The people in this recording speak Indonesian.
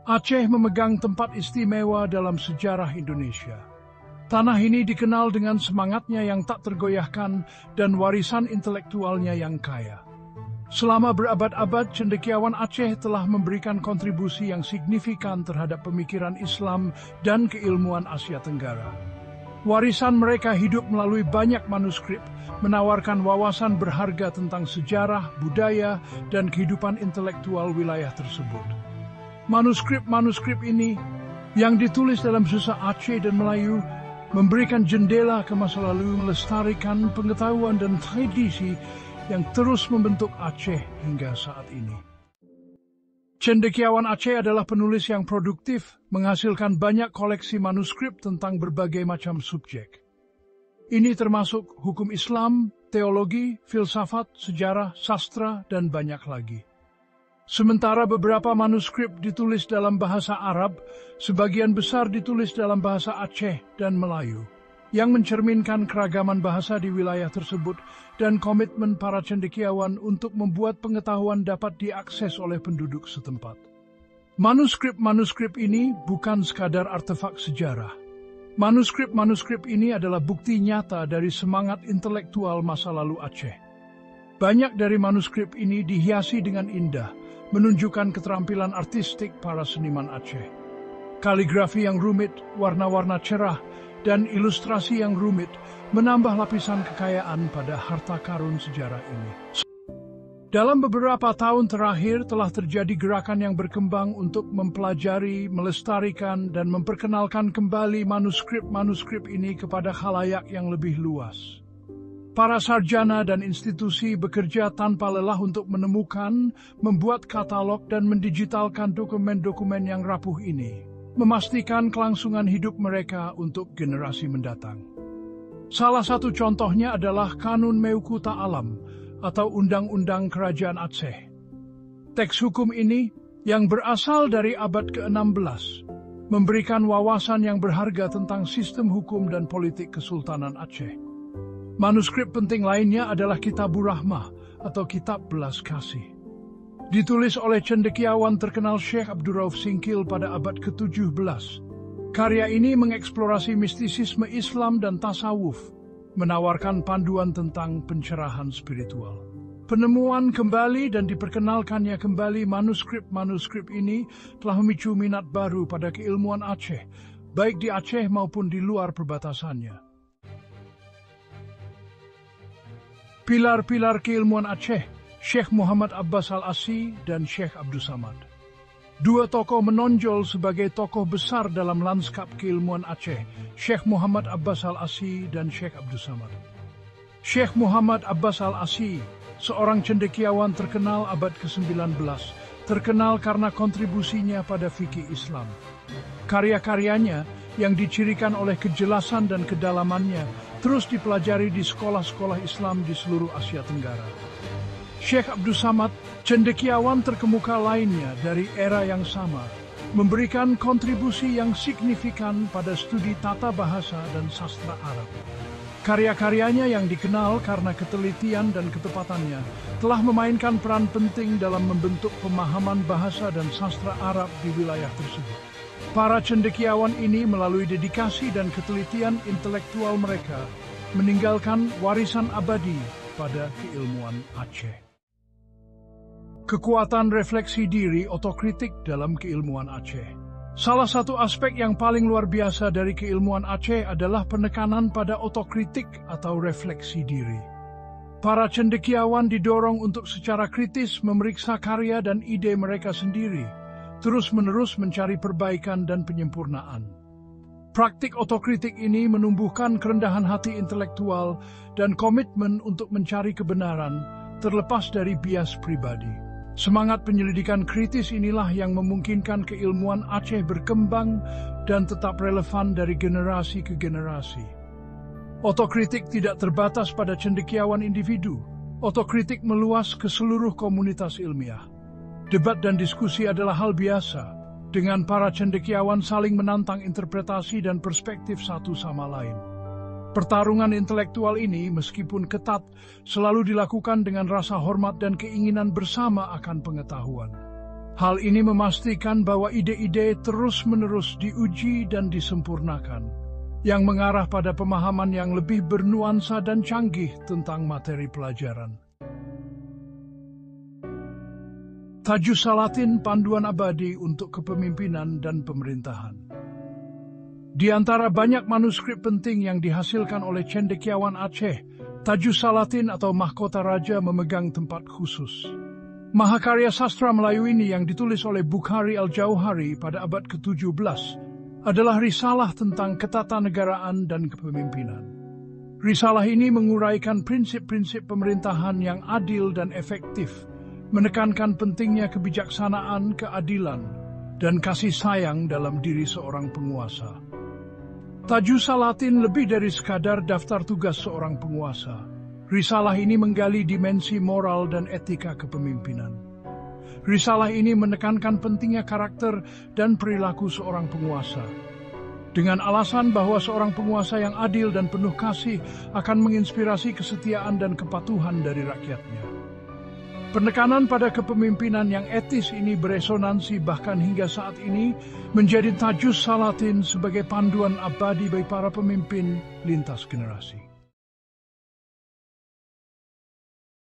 Aceh memegang tempat istimewa dalam sejarah Indonesia. Tanah ini dikenal dengan semangatnya yang tak tergoyahkan dan warisan intelektualnya yang kaya. Selama berabad-abad, cendekiawan Aceh telah memberikan kontribusi yang signifikan terhadap pemikiran Islam dan keilmuan Asia Tenggara. Warisan mereka hidup melalui banyak manuskrip, menawarkan wawasan berharga tentang sejarah, budaya, dan kehidupan intelektual wilayah tersebut. Manuskrip-manuskrip ini yang ditulis dalam bahasa Aceh dan Melayu memberikan jendela ke masa lalu, melestarikan pengetahuan dan tradisi yang terus membentuk Aceh hingga saat ini. Cendekiawan Aceh adalah penulis yang produktif, menghasilkan banyak koleksi manuskrip tentang berbagai macam subjek. Ini termasuk hukum Islam, teologi, filsafat, sejarah, sastra, dan banyak lagi. Sementara beberapa manuskrip ditulis dalam bahasa Arab, sebagian besar ditulis dalam bahasa Aceh dan Melayu, yang mencerminkan keragaman bahasa di wilayah tersebut dan komitmen para cendekiawan untuk membuat pengetahuan dapat diakses oleh penduduk setempat. Manuskrip-manuskrip ini bukan sekadar artefak sejarah. Manuskrip-manuskrip ini adalah bukti nyata dari semangat intelektual masa lalu Aceh. Banyak dari manuskrip ini dihiasi dengan indah, menunjukkan keterampilan artistik para seniman Aceh. Kaligrafi yang rumit, warna-warna cerah, dan ilustrasi yang rumit menambah lapisan kekayaan pada harta karun sejarah ini. Dalam beberapa tahun terakhir telah terjadi gerakan yang berkembang untuk mempelajari, melestarikan, dan memperkenalkan kembali manuskrip-manuskrip ini kepada khalayak yang lebih luas. Para sarjana dan institusi bekerja tanpa lelah untuk menemukan, membuat katalog, dan mendigitalkan dokumen-dokumen yang rapuh ini, memastikan kelangsungan hidup mereka untuk generasi mendatang. Salah satu contohnya adalah Kanun Meuku Ta'alam atau Undang-Undang Kerajaan Aceh. Teks hukum ini, yang berasal dari abad ke-16, memberikan wawasan yang berharga tentang sistem hukum dan politik Kesultanan Aceh. Manuskrip penting lainnya adalah Kitabur Rahmah atau Kitab Belas Kasih. Ditulis oleh cendekiawan terkenal Syekh Abdurrauf Singkil pada abad ke-17. Karya ini mengeksplorasi mistisisme Islam dan tasawuf, menawarkan panduan tentang pencerahan spiritual. Penemuan kembali dan diperkenalkannya kembali manuskrip-manuskrip ini telah memicu minat baru pada keilmuan Aceh, baik di Aceh maupun di luar perbatasannya. Pilar-pilar keilmuan Aceh, Syekh Muhammad Abbas Al-Asy dan Syekh Abdus Samad. Dua tokoh menonjol sebagai tokoh besar dalam lanskap keilmuan Aceh, Syekh Muhammad Abbas Al-Asy dan Syekh Abdus Samad. Syekh Muhammad Abbas Al-Asy, seorang cendekiawan terkenal abad ke-19, terkenal karena kontribusinya pada fikih Islam. Karya-karyanya yang dicirikan oleh kejelasan dan kedalamannya terus dipelajari di sekolah-sekolah Islam di seluruh Asia Tenggara. Syekh Abdus Samad, cendekiawan terkemuka lainnya dari era yang sama, memberikan kontribusi yang signifikan pada studi tata bahasa dan sastra Arab. Karya-karyanya yang dikenal karena ketelitian dan ketepatannya telah memainkan peran penting dalam membentuk pemahaman bahasa dan sastra Arab di wilayah tersebut. Para cendekiawan ini melalui dedikasi dan ketelitian intelektual mereka meninggalkan warisan abadi pada keilmuan Aceh. Kekuatan refleksi diri otokritik dalam keilmuan Aceh. Salah satu aspek yang paling luar biasa dari keilmuan Aceh adalah penekanan pada otokritik atau refleksi diri. Para cendekiawan didorong untuk secara kritis memeriksa karya dan ide mereka sendiri, terus-menerus mencari perbaikan dan penyempurnaan. Praktik otokritik ini menumbuhkan kerendahan hati intelektual dan komitmen untuk mencari kebenaran, terlepas dari bias pribadi. Semangat penyelidikan kritis inilah yang memungkinkan keilmuan Aceh berkembang dan tetap relevan dari generasi ke generasi. Otokritik tidak terbatas pada cendekiawan individu. Otokritik meluas ke seluruh komunitas ilmiah. Debat dan diskusi adalah hal biasa, dengan para cendekiawan saling menantang interpretasi dan perspektif satu sama lain. Pertarungan intelektual ini, meskipun ketat, selalu dilakukan dengan rasa hormat dan keinginan bersama akan pengetahuan. Hal ini memastikan bahwa ide-ide terus-menerus diuji dan disempurnakan, yang mengarah pada pemahaman yang lebih bernuansa dan canggih tentang materi pelajaran. Tajus Salatin, panduan abadi untuk kepemimpinan dan pemerintahan. Di antara banyak manuskrip penting yang dihasilkan oleh cendekiawan Aceh, Tajus Salatin atau Mahkota Raja memegang tempat khusus. Mahakarya sastra Melayu ini yang ditulis oleh Bukhari Al-Jauhari pada abad ke-17 adalah risalah tentang ketatanegaraan dan kepemimpinan. Risalah ini menguraikan prinsip-prinsip pemerintahan yang adil dan efektif, menekankan pentingnya kebijaksanaan, keadilan, dan kasih sayang dalam diri seorang penguasa. Tajus Salatin lebih dari sekadar daftar tugas seorang penguasa. Risalah ini menggali dimensi moral dan etika kepemimpinan. Risalah ini menekankan pentingnya karakter dan perilaku seorang penguasa. Dengan alasan bahwa seorang penguasa yang adil dan penuh kasih akan menginspirasi kesetiaan dan kepatuhan dari rakyatnya. Penekanan pada kepemimpinan yang etis ini beresonansi bahkan hingga saat ini menjadi Tajus Salatin sebagai panduan abadi bagi para pemimpin lintas generasi.